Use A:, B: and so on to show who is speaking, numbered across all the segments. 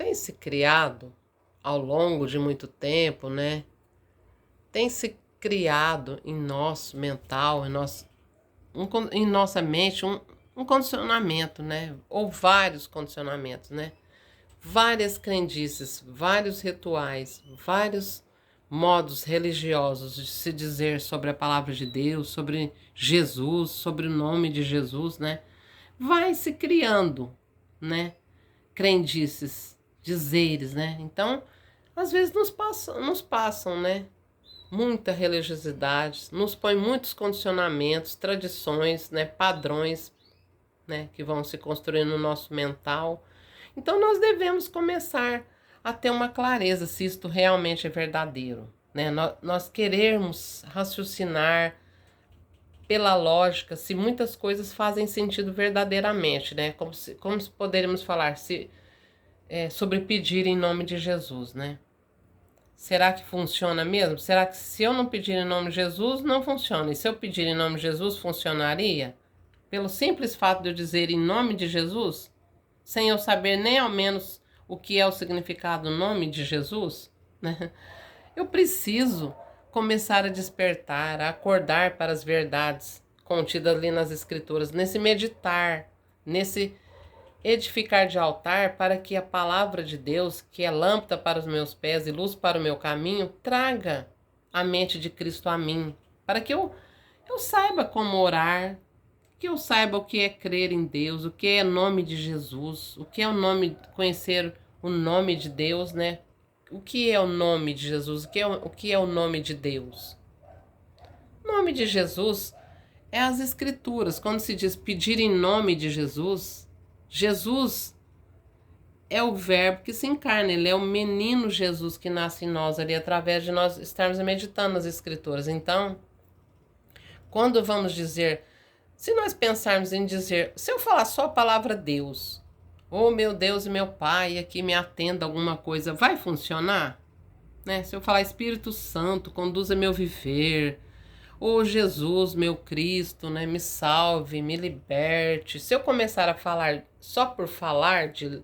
A: tem se criado ao longo de muito tempo, né? Tem se criado em nosso mental, em nossa mente, um condicionamento, né? Ou vários condicionamentos, né? Várias crendices, vários rituais, vários modos religiosos de se dizer sobre a palavra de Deus, sobre Jesus, sobre o nome de Jesus, né? Vai se criando, né? Crendices, dizeres, né? Então, às vezes nos passam, né? Muita religiosidade, nos põe muitos condicionamentos, tradições, né? Padrões, né? Que vão se construindo no nosso mental. Então, nós devemos começar a ter uma clareza se isto realmente é verdadeiro, né? Nós queremos raciocinar pela lógica se muitas coisas fazem sentido verdadeiramente, né? Como se poderíamos falar sobre pedir em nome de Jesus, né? Será que funciona mesmo? Será que se eu não pedir em nome de Jesus, não funciona? E se eu pedir em nome de Jesus, funcionaria? Pelo simples fato de eu dizer em nome de Jesus, sem eu saber nem ao menos o que é o significado do nome de Jesus, né? Eu preciso começar a despertar, a acordar para as verdades contidas ali nas Escrituras, nesse meditar, nesse edificar de altar, para que a palavra de Deus, que é lâmpada para os meus pés e luz para o meu caminho, traga a mente de Cristo a mim, para que eu saiba como orar, que eu saiba o que é crer em Deus, o que é nome de Jesus, o que é o nome, conhecer o nome de Deus, né? O que é o nome de Jesus? O que é o nome de Deus? O nome de Jesus é as Escrituras. Quando se diz pedir em nome de Jesus, Jesus é o verbo que se encarna, ele é o menino Jesus que nasce em nós ali, através de nós estarmos meditando nas Escrituras. Então, quando vamos dizer, se nós pensarmos em dizer, se eu falar só a palavra Deus, oh meu Deus e meu Pai, aqui me atenda alguma coisa, vai funcionar? Né? Se eu falar Espírito Santo, conduza meu viver, oh Jesus, meu Cristo, né? Me salve, me liberte. Se eu começar a falar só por falar de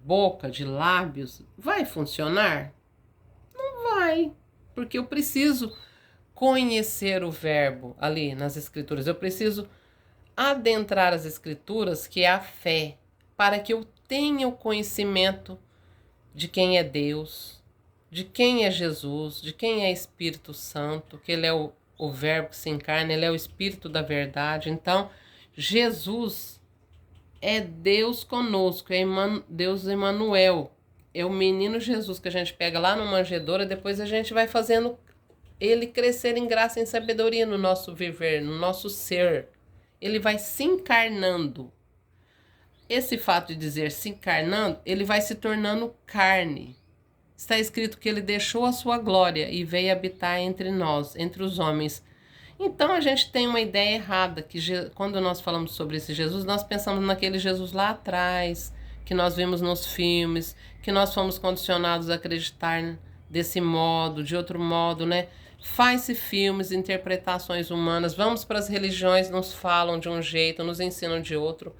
A: boca, de lábios, vai funcionar? Não vai, porque eu preciso conhecer o verbo ali nas Escrituras. Eu preciso adentrar as Escrituras, que é a fé, para que eu tenha o conhecimento de quem é Deus, de quem é Jesus, de quem é Espírito Santo, que ele é o verbo que se encarna, ele é o Espírito da verdade. Então, Jesus é Deus conosco, é Deus Emmanuel, é o menino Jesus que a gente pega lá no manjedoura, depois a gente vai fazendo ele crescer em graça e em sabedoria no nosso viver, no nosso ser. Ele vai se encarnando. Esse fato de dizer se encarnando, ele vai se tornando carne. Está escrito que ele deixou a sua glória e veio habitar entre nós, entre os homens. Então a gente tem uma ideia errada, que quando nós falamos sobre esse Jesus, nós pensamos naquele Jesus lá atrás, que nós vimos nos filmes, que nós fomos condicionados a acreditar desse modo, de outro modo, né? Faz-se filmes, interpretações humanas, vamos para as religiões, nos falam de um jeito, nos ensinam de outro.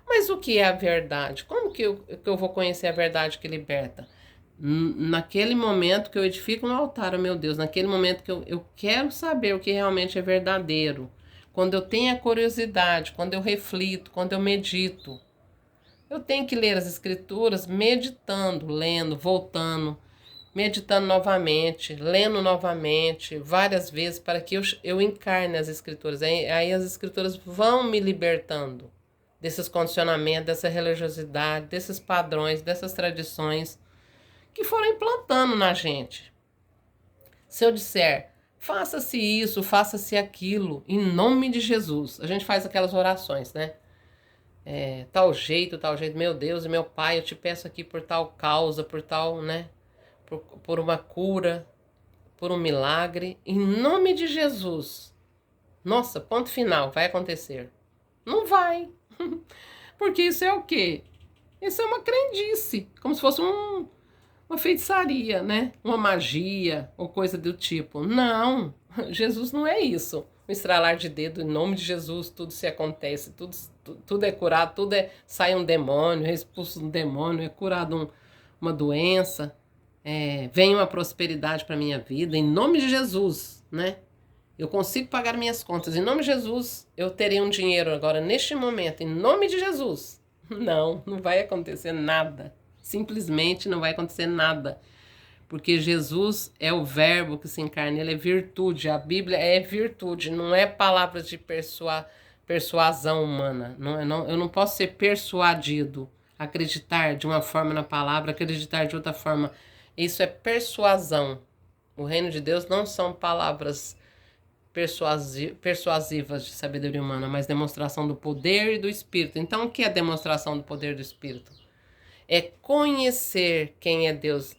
A: Mas o que é a verdade? Como que eu vou conhecer a verdade que liberta? Naquele momento que eu edifico no altar, oh meu Deus, naquele momento que eu quero saber o que realmente é verdadeiro, quando eu tenho a curiosidade, quando eu reflito, quando eu medito, eu tenho que ler as Escrituras meditando, lendo, voltando, meditando novamente, lendo novamente, várias vezes, para que eu encarne as Escrituras. Aí as Escrituras vão me libertando desses condicionamentos, dessa religiosidade, desses padrões, dessas tradições que foram implantando na gente. Se eu disser, faça-se isso, faça-se aquilo, em nome de Jesus, a gente faz aquelas orações, né? Tal jeito, meu Deus e meu Pai, eu te peço aqui por tal causa, por tal, né? Por uma cura, por um milagre, em nome de Jesus. Nossa, ponto final, vai acontecer. Não vai. Porque isso é o quê? Isso é uma crendice, como se fosse uma feitiçaria, né? Uma magia ou coisa do tipo. Não, Jesus não é isso. Um estralar de dedo, em nome de Jesus, tudo se acontece, tudo é curado, sai um demônio, é expulso um demônio, é curado uma doença, venha uma prosperidade para minha vida, em nome de Jesus, né? Eu consigo pagar minhas contas, em nome de Jesus, eu terei um dinheiro agora, neste momento, em nome de Jesus. Não, não vai acontecer nada. Simplesmente não vai acontecer nada. Porque Jesus é o verbo que se encarna, ele é virtude. A Bíblia é virtude, não é palavra de persuasão humana. Eu não posso ser persuadido, acreditar de uma forma na palavra, acreditar de outra forma. Isso é persuasão. O reino de Deus não são palavras persuasivas de sabedoria humana, mas demonstração do poder e do Espírito. Então, o que é demonstração do poder do Espírito? É conhecer quem é Deus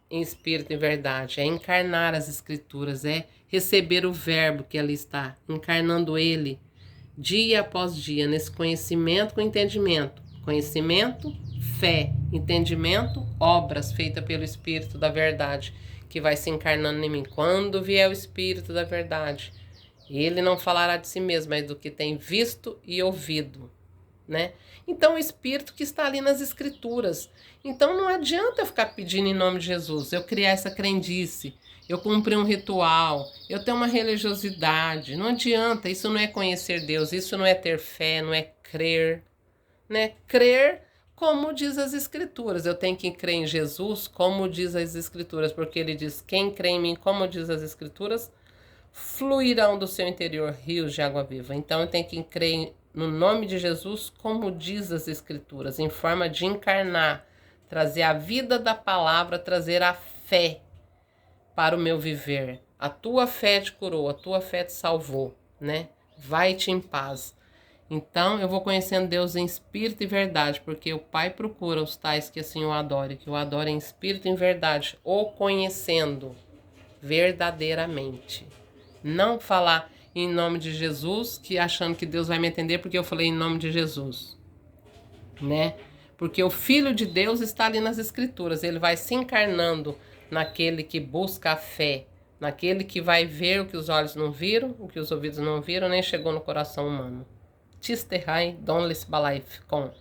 A: em espírito e verdade, é encarnar as Escrituras, é receber o verbo que ali está, encarnando ele dia após dia, nesse conhecimento com entendimento. Conhecimento, fé, entendimento, obras feitas pelo Espírito da verdade, que vai se encarnando em mim. Quando vier o Espírito da verdade, ele não falará de si mesmo, mas do que tem visto e ouvido, né? Então, o Espírito que está ali nas Escrituras. Então, não adianta eu ficar pedindo em nome de Jesus, eu criar essa crendice, eu cumprir um ritual, eu ter uma religiosidade. Não adianta, isso não é conhecer Deus, isso não é ter fé, não é crer, né? Crer como diz as Escrituras. Eu tenho que crer em Jesus como diz as Escrituras, porque ele diz, quem crê em mim como diz as Escrituras, fluirão do seu interior rios de água viva. Então eu tenho que crer no nome de Jesus, como diz as Escrituras, em forma de encarnar, trazer a vida da palavra, trazer a fé para o meu viver. A tua fé te curou, a tua fé te salvou, né? Vai-te em paz. Então eu vou conhecendo Deus em espírito e verdade, porque o Pai procura os tais que assim o adorem, que o adorem em espírito e em verdade, o conhecendo verdadeiramente. Não falar em nome de Jesus, que achando que Deus vai me entender porque eu falei em nome de Jesus, né? Porque o Filho de Deus está ali nas Escrituras, ele vai se encarnando naquele que busca a fé, naquele que vai ver o que os olhos não viram, o que os ouvidos não viram, nem chegou no coração humano. Tisterrai, Donles Balaif, com